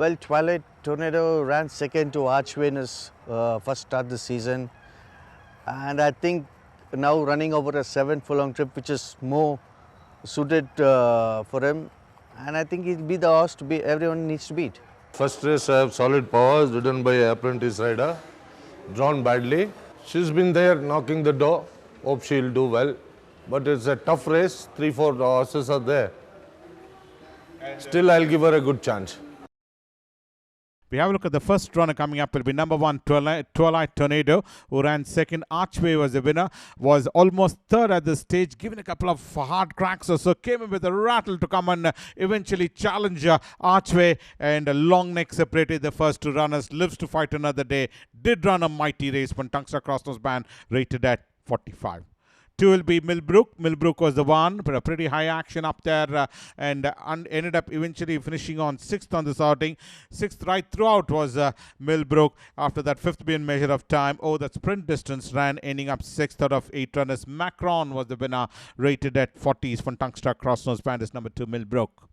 Well, Twilight Tornado ran second to Archway in his first start this season, and I think now running over a 7 furlong trip, which is more suited for him, and I think he'll be the horse to be everyone needs to beat. First race I have solid powers, ridden by apprentice rider, drawn badly. She's been there knocking the door. Hope she'll do well. But it's a tough race. 3-4 horses are there. Still, I'll give her a good chance. We have a look at the first runner coming up. Will be number 1, Twilight Tornado, who ran second. Archway was the winner, was almost third at this stage, given a couple of hard cracks or so, came in with a rattle to come and eventually challenge Archway, and a long neck separated the first two runners. Lives to fight another day. Did run a mighty race when Tungster Crossnose Band rated at 45. 2 will be Millbrook. Millbrook was the one, but a pretty high action up there, and ended up eventually finishing on 6th on this outing. 6th right throughout was Millbrook. After that 5th being measure of time, that sprint distance ran, ending up 6th out of 8 runners. Macron was the winner, rated at 40s from Tungster Crossnose Band is number 2, Millbrook.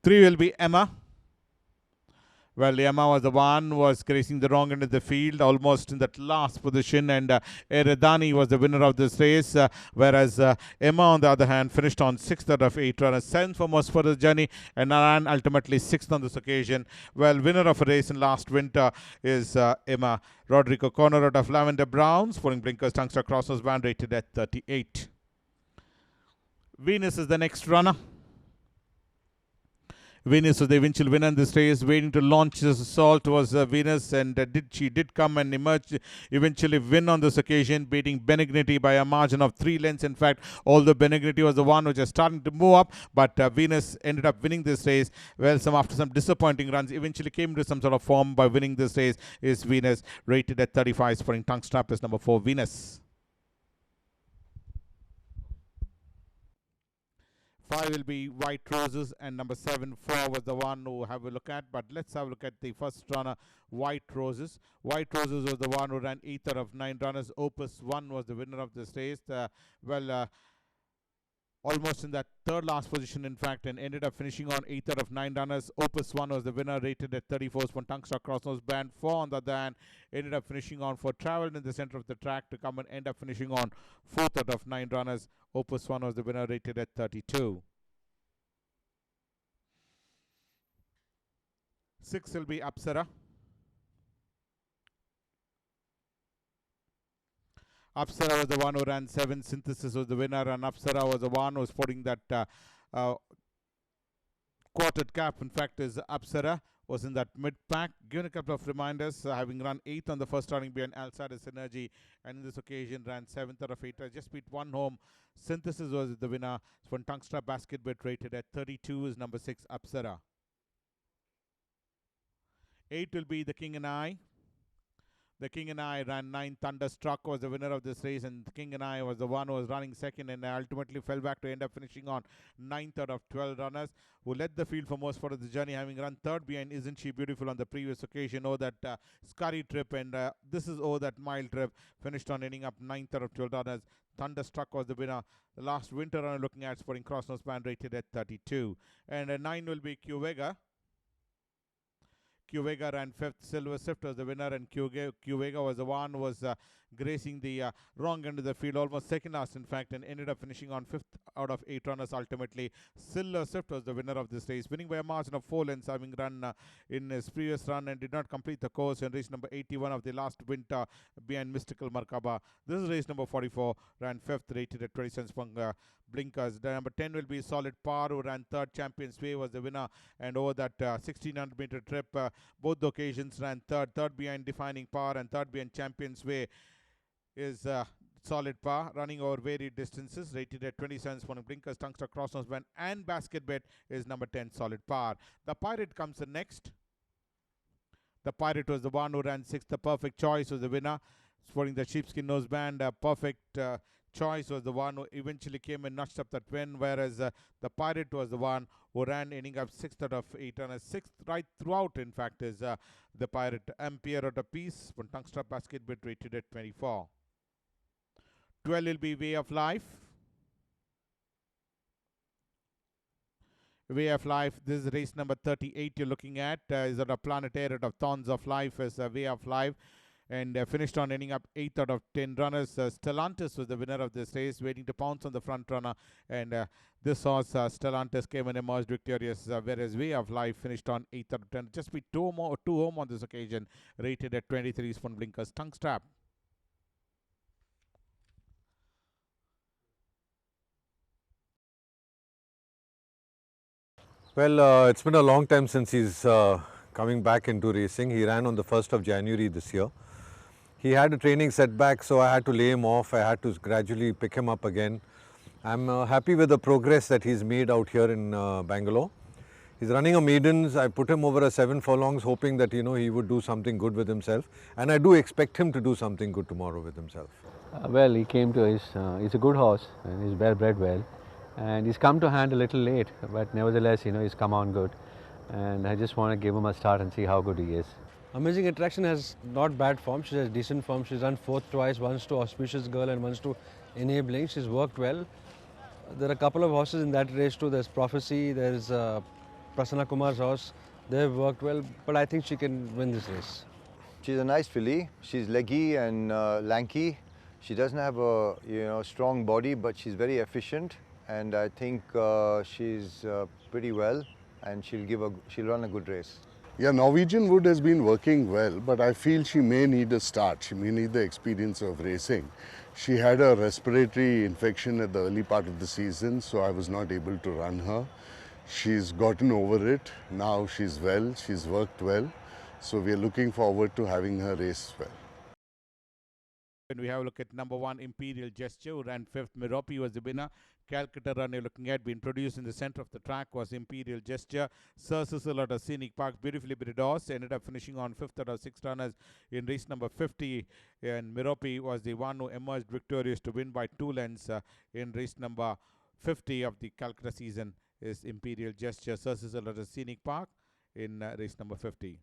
3 will be Emma. Well, Emma was the one was racing the wrong end of the field, almost in that last position, and Eredani was the winner of this race, whereas Emma, on the other hand, finished on 6th out of 8 runners, 7th for most for the journey, and ran ultimately 6th on this occasion. Well, winner of a race in last winter is Emma. Rodrigo Corner out of Lavender Browns, Sporting Blinkers Tungster Crossnose Band, rated at 38. Venus is the next runner. Venus was the eventual winner in this race. Waiting to launch this assault was Venus, and she did come and emerge, eventually win on this occasion, beating Benignity by a margin of 3 lengths. In fact, although Benignity was the one which was starting to move up, but Venus ended up winning this race. Well, after some disappointing runs, eventually came into some sort of form by winning this race is Venus, rated at 35. Sporting Tongue Strap is number 4, Venus. 5 will be White Roses, and number 7, 4 was the one who have a look at. But let's have a look at the first runner, White Roses. White Roses was the one who ran 8th out of 9 runners. Opus 1 was the winner of this race. Almost in that third last position, in fact, and ended up finishing on 8th out of 9 runners. Opus 1 was the winner, rated at 34. From Tungster Crossnose Band. 4 on the other hand ended up finishing on 4, traveled in the center of the track to come and end up finishing on 4th out of 9 runners. Opus 1 was the winner, rated at 32. 6 will be Apsara. Apsara was the one who ran 7. Synthesis was the winner, and Apsara was the one who was sporting that quartered cap. In fact, is Apsara was in that mid-pack. Given a couple of reminders, having run 8th on the first starting behind Alcides Energy, and in this occasion ran 7th out of 8. Just beat 1 home. Synthesis was the winner. When Tungstra Basket Bet rated at 32 is number 6, Apsara. 8 will be the King and I. The King and I ran 9. Thunderstruck was the winner of this race, and the King and I was the one who was running second, and ultimately fell back to end up finishing on 9th out of 12 runners, who led the field for most part of the journey, having run 3rd behind Isn't She Beautiful on the previous occasion. That scurry trip, and this is that mile trip, finished on ending up 9th out of 12 runners. Thunderstruck was the winner. The last winter runner looking at Sporting Crossnose Band, rated at 32. And 9 will be Q-Vega. Q-Vega ran 5th. Silver Swift was the winner, and Q-Vega was the one who was gracing the wrong end of the field, almost second last in fact, and ended up finishing on 5th out of 8 runners ultimately. Silver Swift was the winner of this race, winning by a margin of 4 lengths, having run in his previous run and did not complete the course, and race number 81 of the last winter behind Mystical Markaba. This is race number 44, ran 5th, rated at 20 cents per blinkers. The number 10 will be Solid Par, who ran 3rd. Champions Way was the winner, and over that 1600 meter trip, both the occasions ran 3rd behind Defining Par and 3rd behind Champions Way is Solid Par, running over varied distances, rated at 27 for blinkers. Tungster Crossnose Band and Basket Bet is number 10, Solid Par. The Pirate comes in next. The Pirate was the one who ran 6th. The Perfect Choice was the winner, sporting the sheepskin noseband. Perfect Choice was the one who eventually came and notched up that win, whereas the Pirate was the one who ran, ending up 6th out of 8, and a 6th right throughout, in fact, is the Pirate. Ampere out of Peace, from Tungster Basket Bet, rated at 24. 12 will be Way of Life. Way of Life. This is race number 38 you're looking at. Is that a planetary of Thorns of Life is a Way of Life. And finished on ending up 8th out of 10 runners. Stellantis was the winner of this race, waiting to pounce on the front runner. And this horse, Stellantis, came and emerged victorious, whereas Way of Life finished on 8th out of 10. Just be two home on this occasion, rated at 23 from Blinkers tongue strap. Well, it's been a long time since he's coming back into racing. He ran on the 1st of January this year. He had a training setback, so I had to lay him off. I had to gradually pick him up again. I'm happy with the progress that he's made out here in Bangalore. He's running a maidens. I put him over a 7 furlongs, hoping that he would do something good with himself. And I do expect him to do something good tomorrow with himself. Well, he came to he's a good horse and he's well bred well. And he's come to hand a little late, but nevertheless, he's come on good. And I just want to give him a start and see how good he is. Amazing Attraction has not bad form. She has decent form. She's run 4th twice, once to Auspicious Girl and once to Enabling. She's worked well. There are a couple of horses in that race too. There's Prophecy, there's Prasanna Kumar's horse. They've worked well, but I think she can win this race. She's a nice filly. She's leggy and lanky. She doesn't have a strong body, but she's very efficient. And I think she's pretty well, and she'll run a good race. Yeah, Norwegian Wood has been working well, but I feel she may need a start. She may need the experience of racing. She had a respiratory infection at the early part of the season, so I was not able to run her. She's gotten over it. Now she's well, she's worked well. So we are looking forward to having her race well. When we have a look at number 1, Imperial Gesture, who ran 5th. Merope was the winner. Calcutta run you're looking at, being produced in the center of the track, was Imperial Gesture. Sir Cecil at a Scenic Park, beautifully bred horse, ended up finishing on 5th out of 6 runners in race number 50. And Merope was the one who emerged victorious to win by 2 lengths in race number 50 of the Calcutta season. Is Imperial Gesture. Sir Cecil at a Scenic Park in race number 50.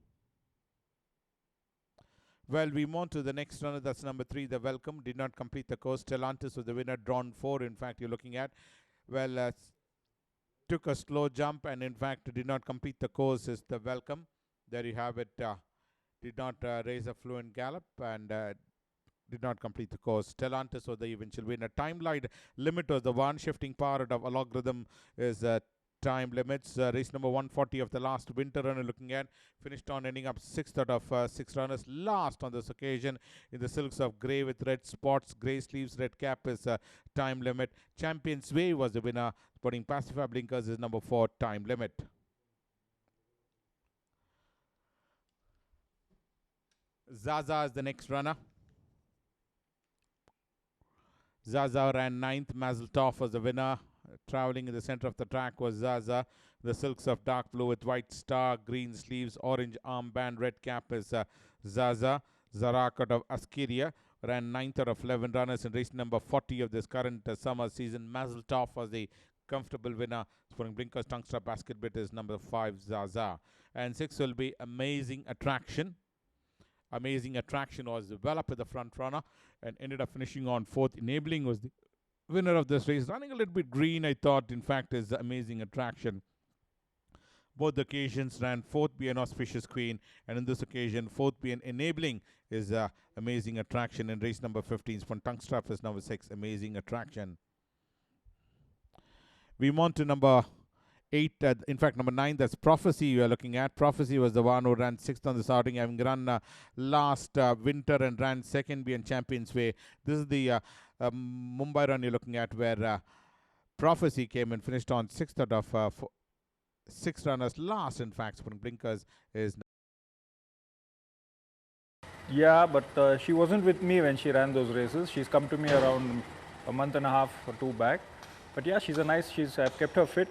Well, we move on to the next runner. That's number 3, The Welcome. Did not complete the course. Stellantis was the winner, drawn 4. In fact, you're looking at. Well, took a slow jump and, in fact, did not complete the course. Is The Welcome. There you have it. Did not raise a fluent gallop and did not complete the course. Stellantis was the eventual winner. Timeline limit was the one. Shifting power out of algorithm is time limits. Race number 140 of the last winter runner looking at, finished on ending up 6th out of 6 runners. Last on this occasion in the silks of grey with red spots, grey sleeves, red cap is time limit. Champion's Way was the winner. Putting Pacifier Blinkers is number 4, time limit. Zaza is the next runner. Zaza ran 9th. Mazel Tov was the winner. Traveling in the center of the track was Zaza. The silks of dark blue with white star, green sleeves, orange armband, red cap is Zaza. Zarak out of Askeria ran 9th out of 11 runners in race number 40 of this current summer season. Mazel Tov was the comfortable winner. Sporting Blinkers tongue strap basket bit is number 5, Zaza. And 6 will be Amazing Attraction. Amazing Attraction was well up with the front runner and ended up finishing on 4th. Enabling was the winner of this race. Running a little bit green, I thought, in fact, is Amazing Attraction. Both occasions ran 4th be an Auspicious Queen, and in this occasion, 4th be an Enabling is Amazing Attraction. In race number 15, from tongue strap is number 6, Amazing Attraction. We move on to number 8, in fact, number 9, that's Prophecy you are looking at. Prophecy was the one who ran 6th on this outing, having run last winter and ran 2nd be in Champion's Way. This is the Mumbai run you're looking at, where Prophecy came and finished on 6th out of 6 runners. Last, in fact, Sporting Blinkers is. Yeah, but she wasn't with me when she ran those races. She's come to me around a month and a half or 2 back. But yeah, I've kept her fit.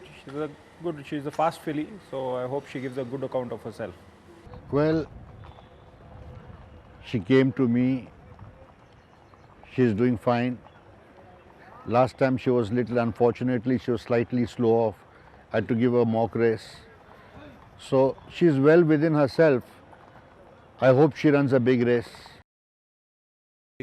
She's a fast filly, so I hope she gives a good account of herself. Well, she came to me. She's doing fine. Last time she was unfortunately, she was slightly slow off. I had to give her a mock race. So she's well within herself. I hope she runs a big race.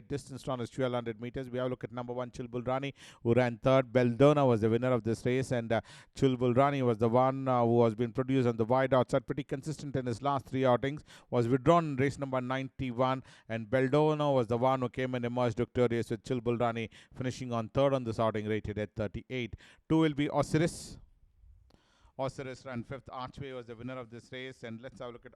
Distance run is 1200 meters. We have a look at number 1 Chulbulrani, who ran third. Beldona was the winner of this race, and Chulbulrani was the one who has been produced on the wide outside, pretty consistent in his last 3 outings. Was withdrawn in race number 91, and Beldona was the one who came and emerged victorious, with Chulbulrani finishing on third on this outing, rated at 38. 2 will be Osiris. Osiris ran 5th. Archway was the winner of this race. And let's have a look at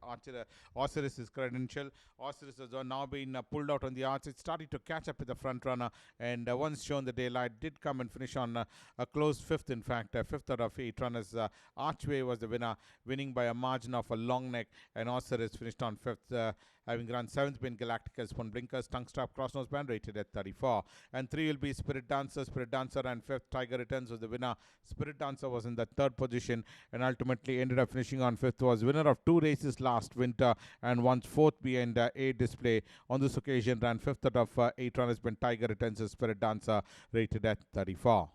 Osiris's credential. Osiris has now been pulled out on the arch. It's starting to catch up with the front runner. And once shown the daylight, did come and finish on a close 5th, in fact. 5th out of 8 runners. Archway was the winner, winning by a margin of a long neck. And Osiris finished on 5th. Having run 7th being Galacticus, One Blinkers, Tongue Strap, Cross Nose Band, rated at 34. And 3 will be Spirit Dancer. Spirit Dancer ran 5th. Tiger Returns was the winner. Spirit Dancer was in the 3rd position and ultimately ended up finishing on 5th. Was winner of 2 races last winter and once 4th behind A Display. On this occasion, ran 5th out of 8 runners when Tiger Returns, Spirit Dancer, rated at 34.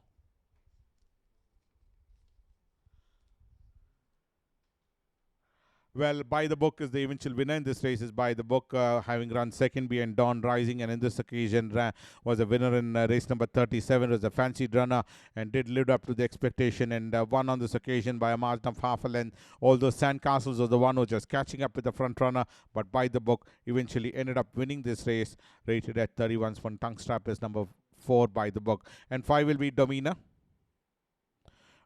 Well, By the Book is the eventual winner in this race. Is By the Book, having run 2nd behind Dawn Rising, and in this occasion was a winner in race number 37. It was a fancied runner and did live up to the expectation, and won on this occasion by a margin of half a length. Although Sandcastles was the one who was just catching up with the front runner, but By the Book eventually ended up winning this race, rated at 31. One Tongue Strap is number 4, By the Book, and 5 will be Domina.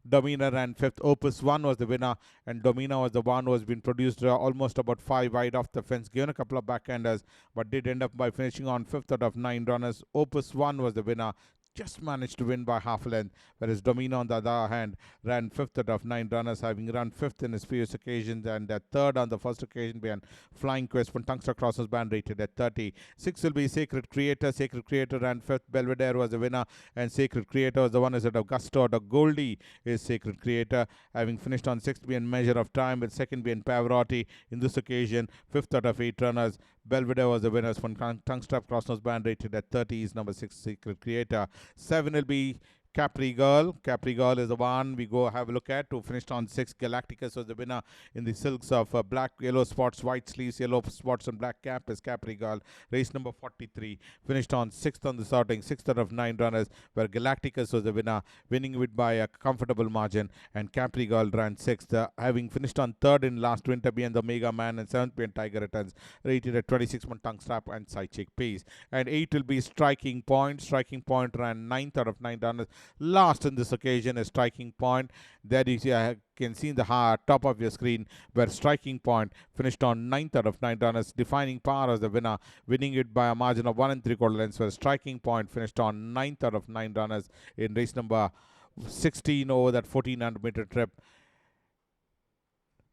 Domina ran 5th. Opus 1 was the winner, and Domina was the one who has been produced almost about 5 wide off the fence, given a couple of backhanders, but did end up by finishing on 5th out of 9 runners. Opus 1 was the winner, just managed to win by half a length, whereas Domina, on the other hand, ran 5th out of 9 runners, having run 5th in his previous occasions and 3rd on the first occasion behind Flying Quest from Tungster Crosses Band, rated at 30. 6 will be Sacred Creator. Sacred Creator ran 5th. Belvedere was the winner, and Sacred Creator was the one is out of Gusto. The Goldie is Sacred Creator, having finished on 6th behind Measure of Time, with 2nd behind Pavarotti. In this occasion, 5th out of 8 runners. Belvedere was the winners from Tongue Strap Crossnose Band, rated at 30. Is number 6, Secret Creator. 7 will be Capri Girl. Capri Girl is the one we go have a look at, who finished on 6. Galacticus was the winner in the silks of black, yellow spots, white sleeves, yellow spots, and black cap is Capri Girl. Race number 43. Finished on 6th on the starting, 6th out of 9 runners, where Galacticus was the winner, winning it by a comfortable margin. And Capri Girl ran 6th, having finished on 3rd in last winter behind the Mega Man, and 7th behind Tiger Returns, rated at 26 on Tongue Strap and Side Chick Pace. And 8 will be Striking Point. Striking Point ran 9th out of 9 runners. Last in this occasion is Striking Point. There you can see in the top of your screen where Striking Point finished on 9th out of 9 runners, defining power as the winner, winning it by a margin of 1 3/4 lengths, where Striking Point finished on 9th out of 9 runners in race number 16 over that 1400-meter trip,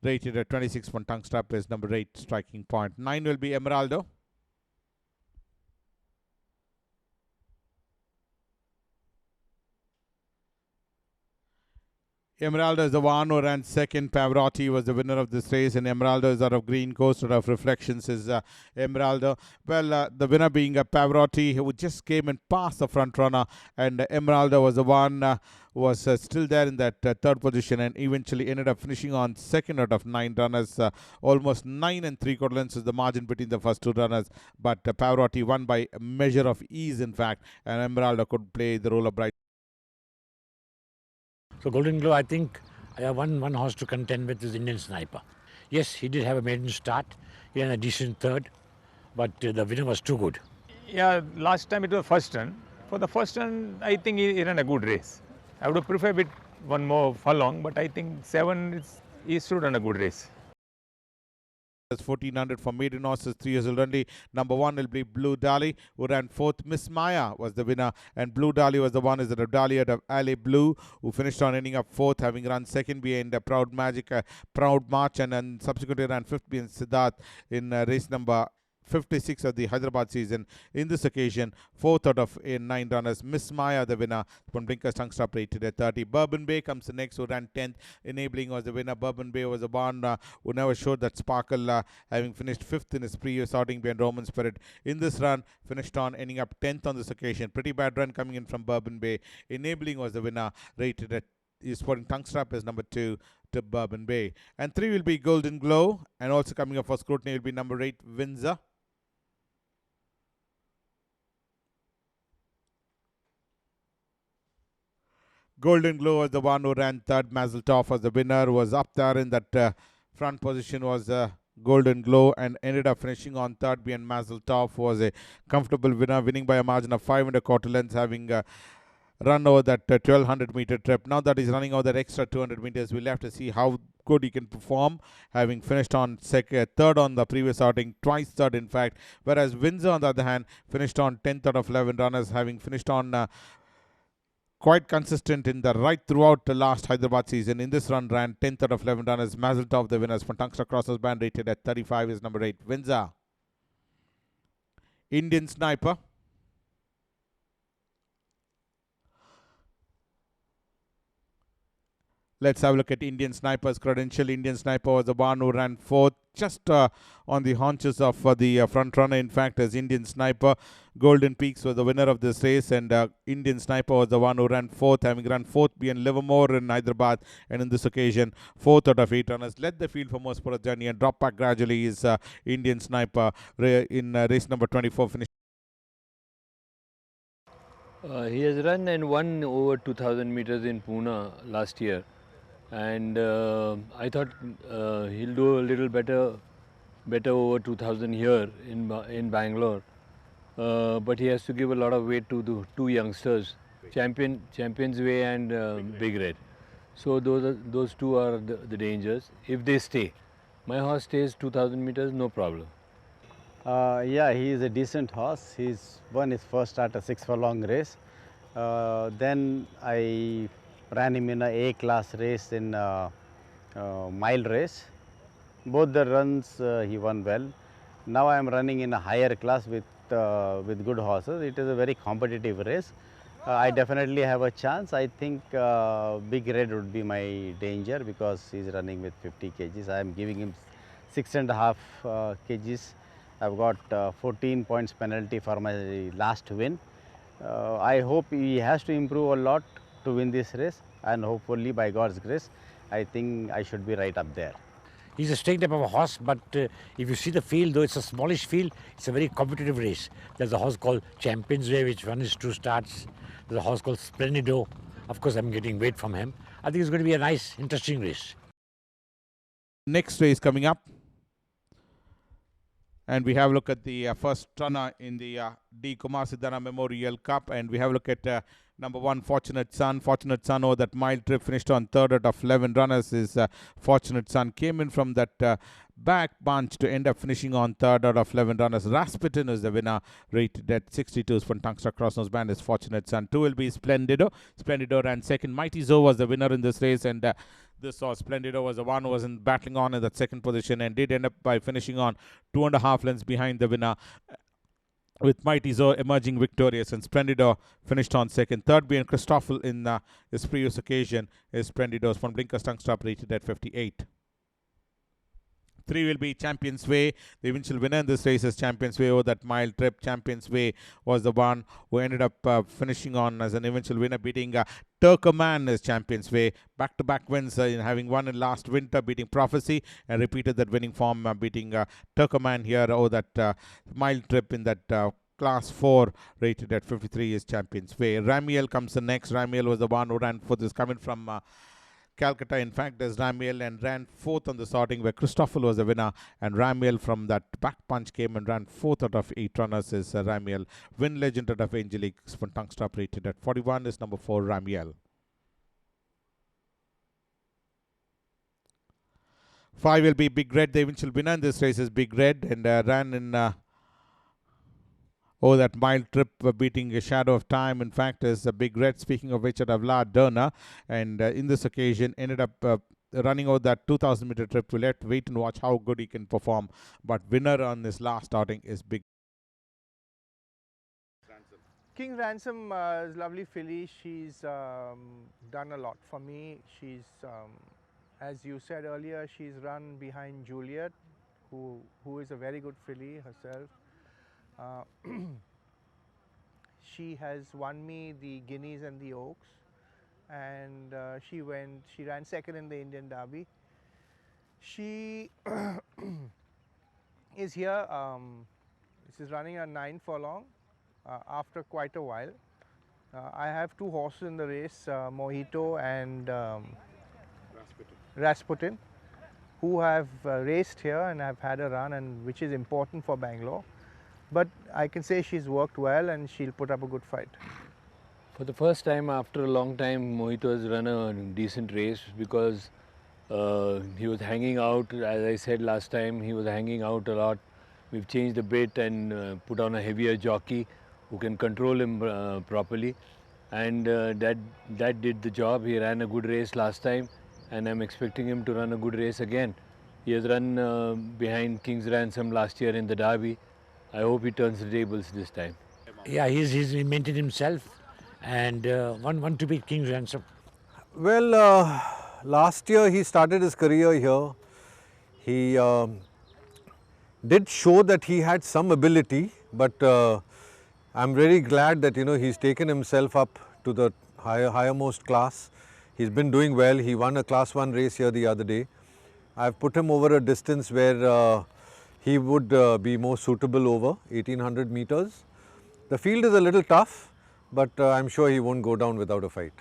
rated at 26. One Tongue Strap is number 8, Striking Point. 9 will be Emeraldo. Emeraldo is the one who ran 2nd. Pavarotti was the winner of this race, and Emeraldo is out of Green Coast. Out of Reflections is Emeraldo. Well, the winner being Pavarotti, who just came and passed the front runner, and Emeraldo was the one who was still there in that 3rd position, and eventually ended up finishing on 2nd out of 9 runners. Almost 9 3/4 lengths is the margin between the first 2 runners, but Pavarotti won by a measure of ease, in fact, and Emeraldo could play the role of bright. So Golden Glow, I think I have one horse to contend with is Indian Sniper. Yes, he did have a maiden start. He had a decent 3rd, but the winner was too good. Yeah, last time it was first run. For the first run, I think he ran a good race. I would have preferred it one more furlong, but I think 7 he should run a good race. 1400 for maiden horses, 3 years old only. Number 1 will be Blue Dali, who ran 4th. Miss Maya was the winner, and Blue Dali was the one is the Dali out of Alley Blue, who finished on ending up 4th, having run 2nd behind Proud Magic, Proud March, and then subsequently ran 5th behind Siddharth in race number 56 of the Hyderabad season. In this occasion, 4th out of 9 runners. Miss Maya the winner, from Blinkers Tongue Strap, rated at 30. Bourbon Bay comes the next, who ran 10th. Enabling was the winner. Bourbon Bay was the one who never showed that sparkle, having finished 5th in his previous outing behind Roman Spirit. In this run, finished on ending up 10th on this occasion. Pretty bad run coming in from Bourbon Bay. Enabling was the winner, rated at Sporting Tongue Strap is number 2 to Bourbon Bay. And 3 will be Golden Glow, and also coming up for scrutiny will be number 8, Windsor. Golden Glow was the one who ran third. Mazeltov was the winner, was up there in that front position was Golden Glow and ended up finishing on third behind Mazeltov, was a comfortable winner, winning by a margin of 5 1/4 lengths, having run over that 1200 meter trip. Now that he's running over that extra 200 meters, we'll have to see how good he can perform, having finished on third on the previous outing, twice third in fact, whereas Windsor on the other hand finished on 10th out of 11 runners, having finished on quite consistent in the right throughout the last Hyderabad season. In this run ran 10th out of 11 runners. Mazeltov the winners. For Tungsten Crossers band rated at 35 is number 8 Windsor. Indian Sniper. Let's have a look at Indian Sniper's credential. Indian Sniper was the one who ran fourth, just on the haunches of the front runner. In fact, as Indian Sniper, Golden Peaks was the winner of this race, and Indian Sniper was the one who ran fourth, having run fourth behind Livermore in Hyderabad, and in this occasion, 4th out of 8 runners. Led the field for most part of the journey and drop back gradually is Indian Sniper in race number 24. Finish. He has run and won over 2000 meters in Pune last year. And I thought he'll do a little better over 2000 here in Bangalore. But he has to give a lot of weight to the two youngsters, Champions Way and Big Red. So those two are the dangers if they stay. My horse stays 2000 meters, no problem. Yeah, he is a decent horse. He's won his first start a 6 furlong race. Then I ran him in a A-class race in mile race. Both the runs he won well. Now I am running in a higher class with good horses. It is a very competitive race. I definitely have a chance. I think Big Red would be my danger because he is running with 50 kgs. I am giving him 6.5 kgs. I've got 14 points penalty for my last win. I hope he has to improve a lot to win this race, and hopefully by God's grace, I think I should be right up there. He's a strange type of a horse, but if you see the field, though it's a smallish field, it's a very competitive race. There's a horse called Champions Way, which won his 2 starts. There's a horse called Splendido. Of course, I'm getting weight from him. I think it's going to be a nice, interesting race. Next race coming up. And we have a look at the first runner in the D. Kumar Siddanna Memorial Cup. And we have a look at number 1, Fortunate Son. Fortunate Son over that mile trip finished on 3rd out of 11 runners. His Fortunate Son came in from that back bunch to end up finishing on 3rd out of 11 runners. Rasputin is the winner, rated at 62s from Tungsten Crossnose band is Fortunate Son. 2 will be Splendido. Splendido ran second. Mighty Zo was the winner in this race, and this saw Splendido was the one who was battling on in that second position and did end up by finishing on 2.5 lengths behind the winner, with Mighty Zo emerging victorious, and Splendido finished on second. Third being Christoffel in his previous occasion is Splendido's from Blinkers Tongue Stop, rated at 58. 3 will be Champions Way. The eventual winner in this race is Champions Way over that mile trip. Champions Way was the one who ended up finishing on as an eventual winner, beating Turkoman as Champions Way. Back-to-back wins, in having won in last winter, beating Prophecy, and repeated that winning form, beating Turkoman here over that mile trip in that Class 4, rated at 53 is Champions Way. Ramiel comes the next. Ramiel was the one who ran for this, coming from Calcutta, in fact, as Ramiel, and ran 4th on the sorting, where Christoffel was the winner, and Ramiel from that back punch came and ran 4th out of 8 runners is Ramiel. Win Legend out of Angelique from Tongue Stop, rated at 41 is number 4 Ramiel. 5 will be Big Red. The eventual winner in this race is Big Red, and ran in that mile trip, beating a Shadow of Time. In fact, is a Big Red, speaking of which, at Avla Derna, and in this occasion ended up running over that 2000 meter trip. We'll have to wait and watch how good he can perform, but winner on this last outing is Big King Ransom is a lovely filly. She's done a lot for me. She's, as you said earlier, she's run behind Juliet, who is a very good filly herself. She has won me the Guineas and the Oaks, and she ran second in the Indian Derby. She is here. This is running a 9 furlong after quite a while. I have two horses in the race, Mojito and Rasputin, who have raced here and have had a run, and which is important for Bangalore. But I can say she's worked well and she'll put up a good fight. For the first time after a long time, Mojito has run a decent race because he was hanging out. As I said last time, he was hanging out a lot. We've changed a bit and put on a heavier jockey who can control him properly, and that did the job. He ran a good race last time, and I'm expecting him to run a good race again. He has run behind King's Ransom last year in the Derby. I hope he turns the tables this time. Yeah, he's maintained himself and one to beat King's Ransom. Well, last year he started his career here. He did show that he had some ability, but I'm very glad that he's taken himself up to the highermost class. He's been doing well. He won a Class 1 race here the other day. I've put him over a distance where he would be more suitable over 1800 meters. The field is a little tough, but I'm sure he won't go down without a fight.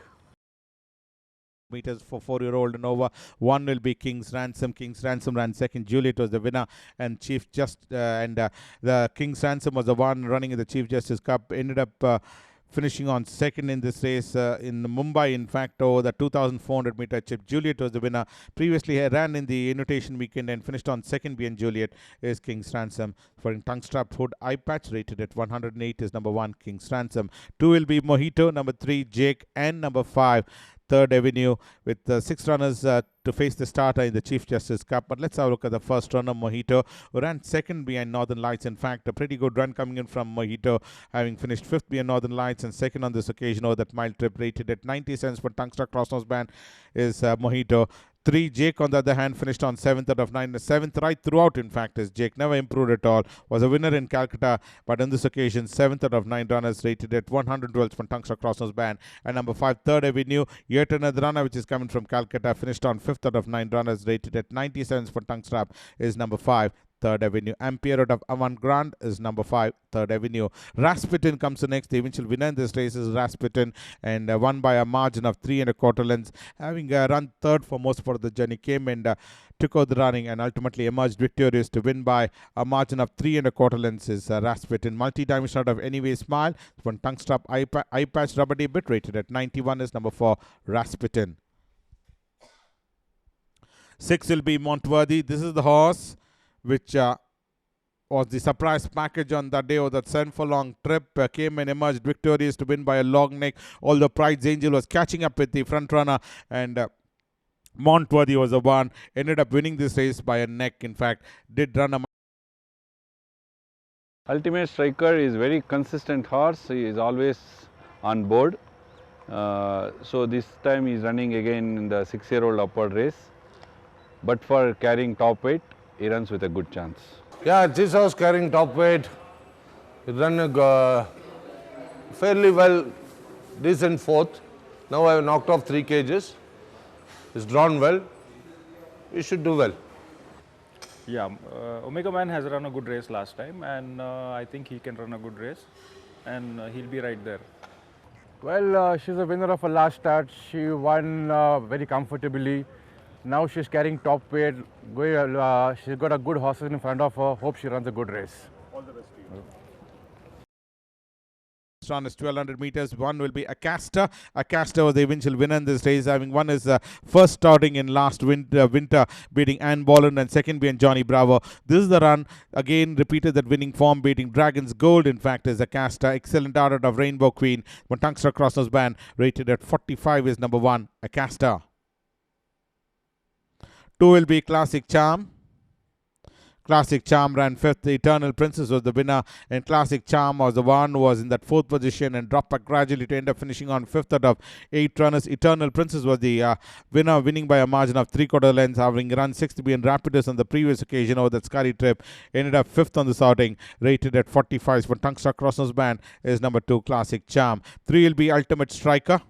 Meters for 4-year-old and over. One will be King's Ransom. King's Ransom ran second. Juliet was the winner, and the King's Ransom was the one running in the Chief Justice Cup. Ended up finishing on second in this race in Mumbai. In fact, over the 2,400 meter chip, Juliet was the winner. Previously, he ran in the Invitation Weekend and finished on second behind Juliet is King's Ransom. For tongue strap hood eye patch rated at 108 is number 1 King's Ransom. 2 will be Mojito, number 3 Jake, and number 5 Third Avenue, with 6 runners to face the starter in the Chief Justice Cup. But let's have a look at the first runner, Mojito, who ran second behind Northern Lights. In fact, a pretty good run coming in from Mojito, having finished 5th behind Northern Lights and second on this occasion over that mile trip, rated at 90 cents for Tungstruck Crossnose Band is Mojito. 3 Jake, on the other hand, finished on 7th out of 9. The 7th right throughout, in fact, is Jake. Never improved at all. Was a winner in Calcutta, but on this occasion, 7th out of 9 runners, rated at 112 from Tungstruck Crossnose Band. And number 5, Third Avenue, yet another runner which is coming from Calcutta, finished on 5th out of 9 runners, rated at 97 for Tungstrap, is number 5. Third Avenue. Ampere out of Avant Grand is number 5, Third Avenue. Rasputin comes to next. The eventual winner in this race is Rasputin, and won by a margin of 3 1/4 lengths. Having run third for most part of the journey, came and took out the running and ultimately emerged victorious to win by a margin of 3 1/4 lengths is Rasputin. Multi-dimension out of Anyway Smile. One tongue strap eye patch rubber day bit rated at 91 is number 4, Rasputin. 6 will be Montworthy. This is the horse which was the surprise package on that day of that 7 furlong trip. Came and emerged victorious to win by a long neck, although Pride's Angel was catching up with the front runner, and Montworthy was the one. Ended up winning this race by a neck. In fact, did run a Ultimate Striker is very consistent horse. He is always on board. So this time he is running again in the 6-year-old upward race. But for carrying top weight, he runs with a good chance. Yeah, this horse carrying top weight. He ran fairly well, decent 4th. Now I have knocked off 3 kgs. He's drawn well. He should do well. Yeah, Omega Man has run a good race last time, and I think he can run a good race, and he'll be right there. Well, she's a winner of a last start. She won very comfortably. Now she's carrying top weight. She's got a good horse in front of her. Hope she runs a good race. All the best to you. Run is 1200 meters. 1 will be Acasta. Acasta was the eventual winner in this race, having won his first starting in last winter, beating Anne Boland, and second being Johnny Bravo. This is the run. Again, repeated that winning form, beating Dragon's Gold. In fact, is Acasta. Excellent out of Rainbow Queen. When Tungstruck Crossnose Band, rated at 45, is number 1, Acasta. 2 will be Classic Charm. Classic Charm ran 5th. Eternal Princess was the winner, and Classic Charm was the one who was in that 4th position and dropped back gradually to end up finishing on 5th out of 8 runners. Eternal Princess was the winner, winning by a margin of 3/4 lengths, having run 6th behind Rapidus on the previous occasion over that Scurry trip. Ended up 5th on this outing, rated at 45. For Tungstruck Crossnose Band is number 2, Classic Charm. 3 will be Ultimate Striker.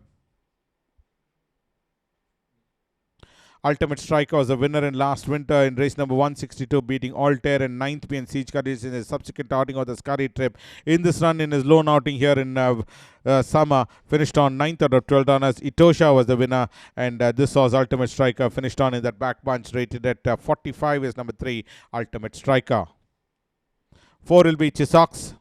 Ultimate Striker was the winner in last winter in race number 162, beating Altair and 9th being Siege Courage in his subsequent outing of the Scurry trip. In this run, in his lone outing here in summer, finished on 9th out of 12 runners. Etosha was the winner, and this was Ultimate Striker, finished on in that back bunch, rated at 45 is number 3, Ultimate Striker. 4 will be Chisox.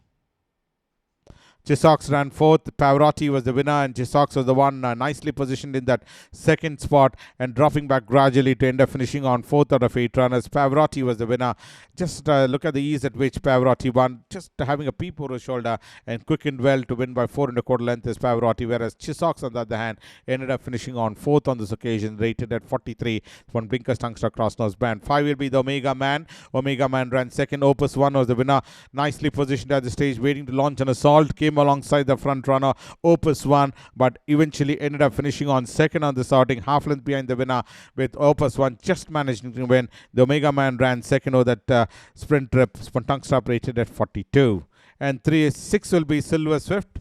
Chisox ran 4th. Pavarotti was the winner, and Chisox was the one nicely positioned in that second spot and dropping back gradually to end up finishing on 4th out of 8 runners. Pavarotti was the winner. Just look at the ease at which Pavarotti won, just having a peep over his shoulder and quickened well to win by 4 1/4 length is Pavarotti, whereas Chisox on the other hand ended up finishing on 4th on this occasion, rated at 43. One blinkers tungster cross nose band. 5 will be the Omega Man. Omega Man ran 2nd. Opus 1 was the winner, nicely positioned at the stage, waiting to launch an assault. Came alongside the front runner Opus 1, but eventually ended up finishing on 2nd on this outing, half length behind the winner, with Opus 1 just managing to win. The Omega Man ran 2nd over that sprint trip. Tongue Stop rated at 42. And 6 will be Silver Swift.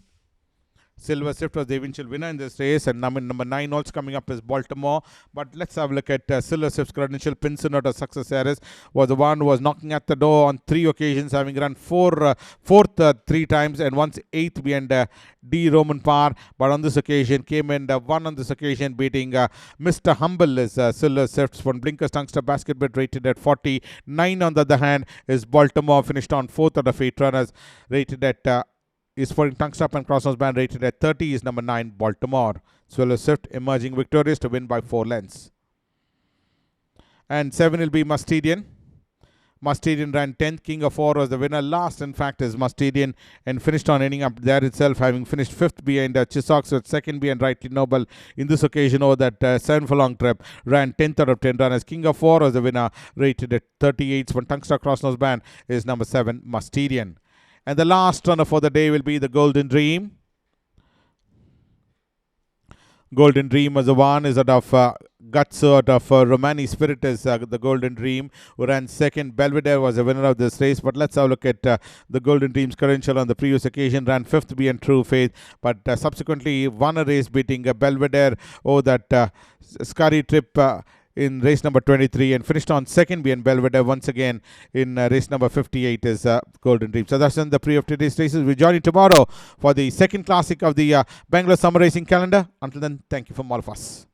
Silver Swift was the eventual winner in this race, and number 9 also coming up is Baltimore. But let's have a look at Silver Swift's credential. Pinson out of Success Series was the one who was knocking at the door on 3 occasions, having run 4th 3 times and once 8th behind D. Roman Power. But on this occasion came in won on this occasion, beating Mr. Humble is Silver Swift's one blinkers tungster basket bid, rated at 40. 9 on the other hand is Baltimore, finished on 4th out of 8 runners, rated at is for tongue stop and cross nose band, rated at 30 is number 9, Baltimore. Silver Swift emerging victorious to win by 4 lengths. And 7 will be Mustadian. Mustadian ran 10th. King of 4 was the winner. Last, in fact, is Mustadian, and finished on ending up there itself, having finished 5th behind Chisox, with 2nd behind Rightly Noble in this occasion over that 7 furlong trip. Ran 10th out of 10 runners. King of 4 was the winner, rated at 38. One tongue stop cross nose band is number 7, Mustadian. And the last runner for the day will be the Golden Dream. Golden Dream was the one is out of Guts out of Romani Spirit is the Golden Dream, who ran 2nd. Belvedere was the winner of this race. But let's have a look at the Golden Dream's credential on the previous occasion. Ran 5th behind True Faith, but subsequently won a race, beating Belvedere over that Scurry trip in race number 23, and finished on 2nd behind Belvedere once again in race number 58 is Golden Dream. So that's in the pre of today's races. We'll join you tomorrow for the second classic of the Bangalore Summer Racing calendar. Until then, thank you from all of us.